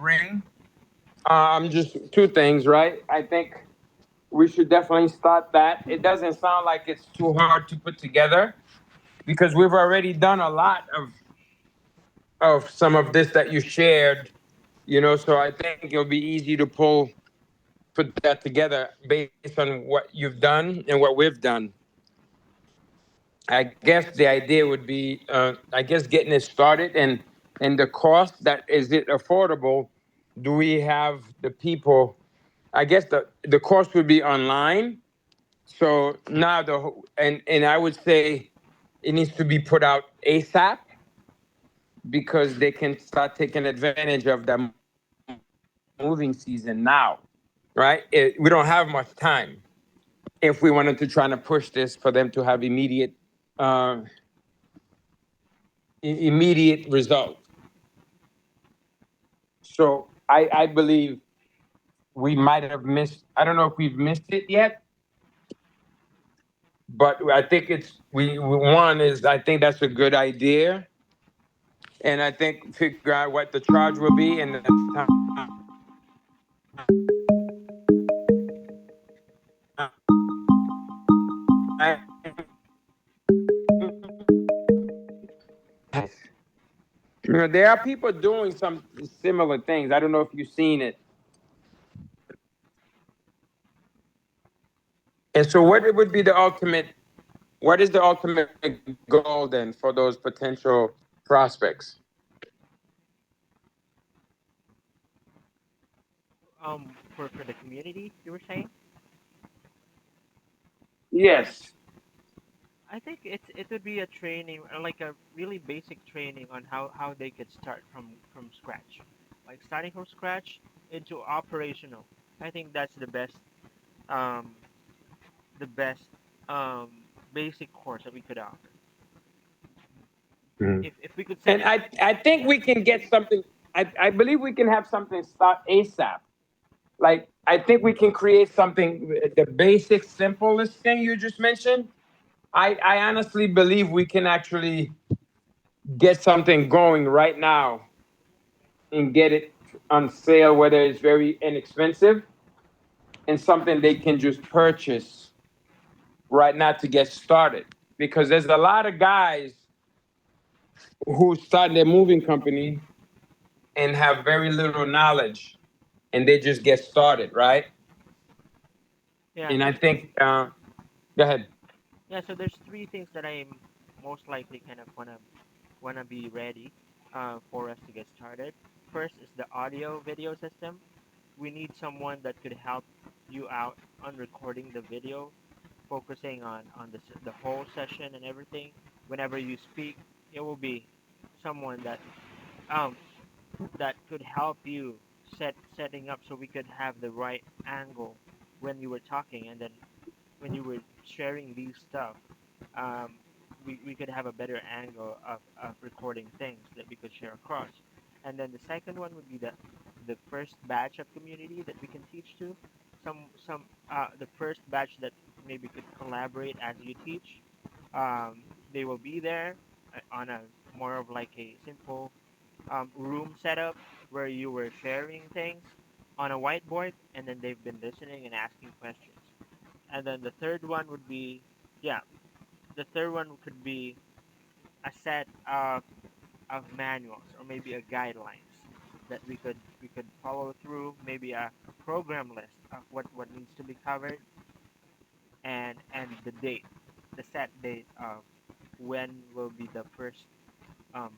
bring. Just two things, right? I think we should definitely start that. It doesn't sound like it's too hard to put together because we've already done a lot of some of this that you shared, so I think it'll be easy to put that together based on what you've done and what we've done. I guess the idea would be, I guess, getting it started and the cost. That is it affordable? Do we have the people? I guess the course would be online. So now and I would say it needs to be put out ASAP because they can start taking advantage of the moving season now, right? We don't have much time if we wanted to try to push this for them to have uh, immediate result. So I believe we might have missed. I don't know if we've missed it yet, but I think one is I think that's a good idea, and I think figure out what the charge will be and the time. There are people doing some similar things. I don't know if you've seen it. And so, what it would be the ultimate? What is the ultimate goal then for those potential prospects? For the community, you were saying? Yes. I think it would be a training, like a really basic training on how they could start from scratch, like starting from scratch into operational. I think that's um, the best um, basic course that we could offer. Mhm. If we could set And it, I think yeah, we can get something. I believe we can have something start ASAP. Like I think we can create something. The basic, simplest thing you just mentioned. I honestly believe we can actually get something going right now and get it on sale, whether it's very inexpensive and something they can just purchase right now to get started. Because there's a lot of guys who start their moving company and have very little knowledge and they just get started, right? yeah. And I think, go ahead. Yeah, so there's three things that I'm most likely kind of wanna be ready for us to get started. First is the audio video system. We need someone that could help you out on recording the video, focusing on the whole session and everything. Whenever you speak, it will be someone um that could help you setting up so we could have the right angle when you were talking, and then when you were sharing these stuff, um, we could have a better angle of recording things that we could share across. And then the second one would be the first batch of community that we can teach to. The first batch that maybe could collaborate as you teach. They will be there on a more of like a simple room setup where you were sharing things on a whiteboard, and then they've been listening and asking questions. And then the third one would be, yeah, the third one could be a set of manuals or maybe a guidelines that we could follow through, maybe a program list of what needs to be covered, and the date, the set date of when will be the first um,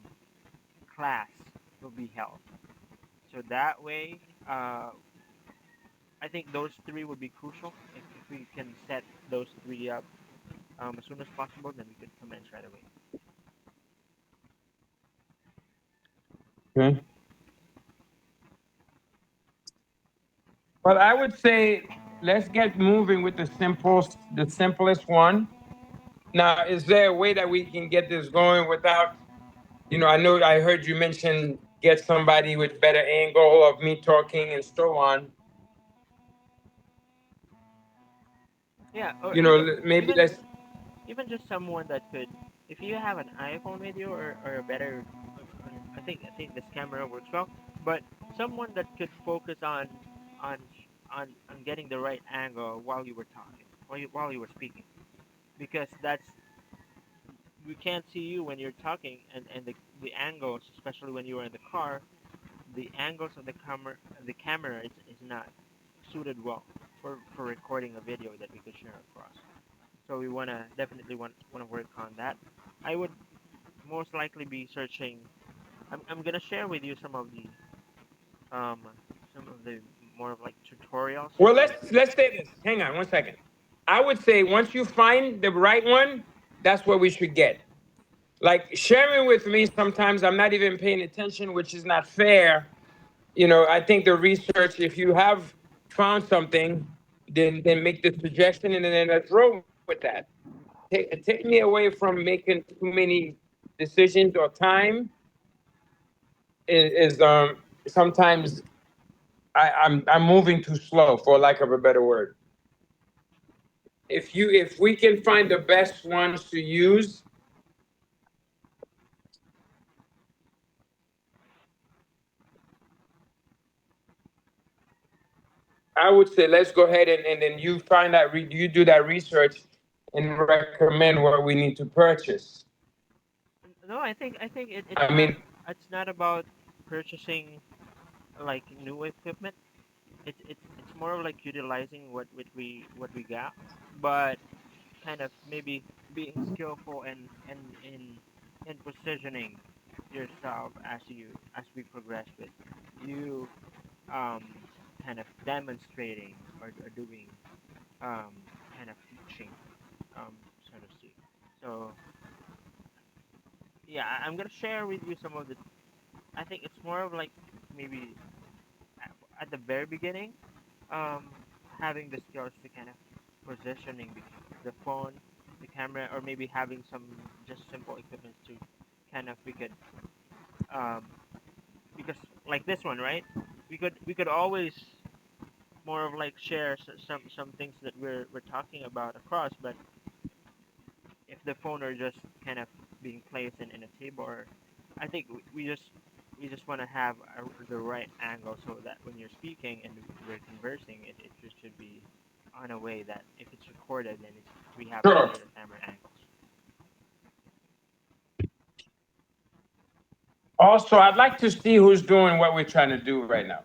class will be held. So that way, I think those three would be crucial. If we can set those three up as soon as possible, then we could commence right away. Okay. Well, I would say let's get moving with the simplest one. Now, is there a way that we can get this going without, I know I heard you mention get somebody with better angle of me talking and so on. Yeah, or even Maybe even let's. even just someone that could, if you have an iPhone with you or a better, I think this camera works well. but someone that could focus on on getting the right angle while you were talking, while you were speaking, because that's we can't see you when you're talking, and the angles, especially when you are in the car, the angles of the camera is not suited well for recording a video that we could share across. So we wanna definitely wanna work on that. I would most likely be searching. I'm gonna share with you um some of the more of like tutorials. Well, let's say this. Hang on one second. I would say once you find the right one, that's what we should get. Like sharing with me, sometimes I'm not even paying attention, which is not fair. I think the research, if you have found something, then make the suggestion, and then let's roll with that. Take me away from making too many decisions, or time is sometimes I'm moving too slow, for lack of a better word. If we can find the best ones to use, I would say let's go ahead, and then you find that you do that research and recommend what we need to purchase. No, I think I mean, it's not about purchasing like new equipment. It's more of like utilizing what we got, but kind of maybe being skillful in positioning yourself as we progress with you kind of demonstrating or doing kind of teaching, so to speak. So yeah, I'm gonna share with you some of the. I think it's more of like maybe at the very beginning, um, having the skills to kind of positioning the phone, the camera, or maybe having some just simple equipment to kind of we could um, because like this one, right? We could always more of like share some things that we're talking about across, but if the phone are just kind of being placed in a table, or I think we just want to have the right angle so that when you're speaking and we're conversing, it just should be on a way that if it's recorded, then we have sure. clear camera angles. Also, I'd like to see who's doing what we're trying to do right now.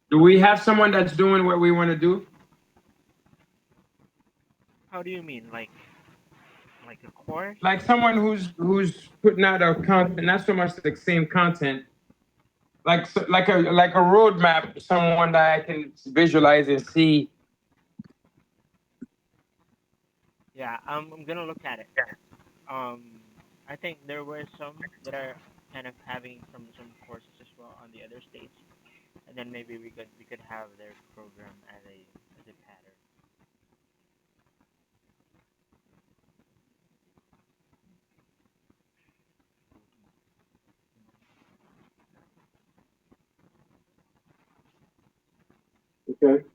Do we have someone that's doing what we want to do? How do you mean, like a course? Like someone who's putting out a content, not so much the same content, like a roadmap, someone that I can visualize and see. Yeah, I'm gonna look at it. I think there were some that are kind of having some courses as well on the other states, and then maybe we could have their program as a pattern. Okay.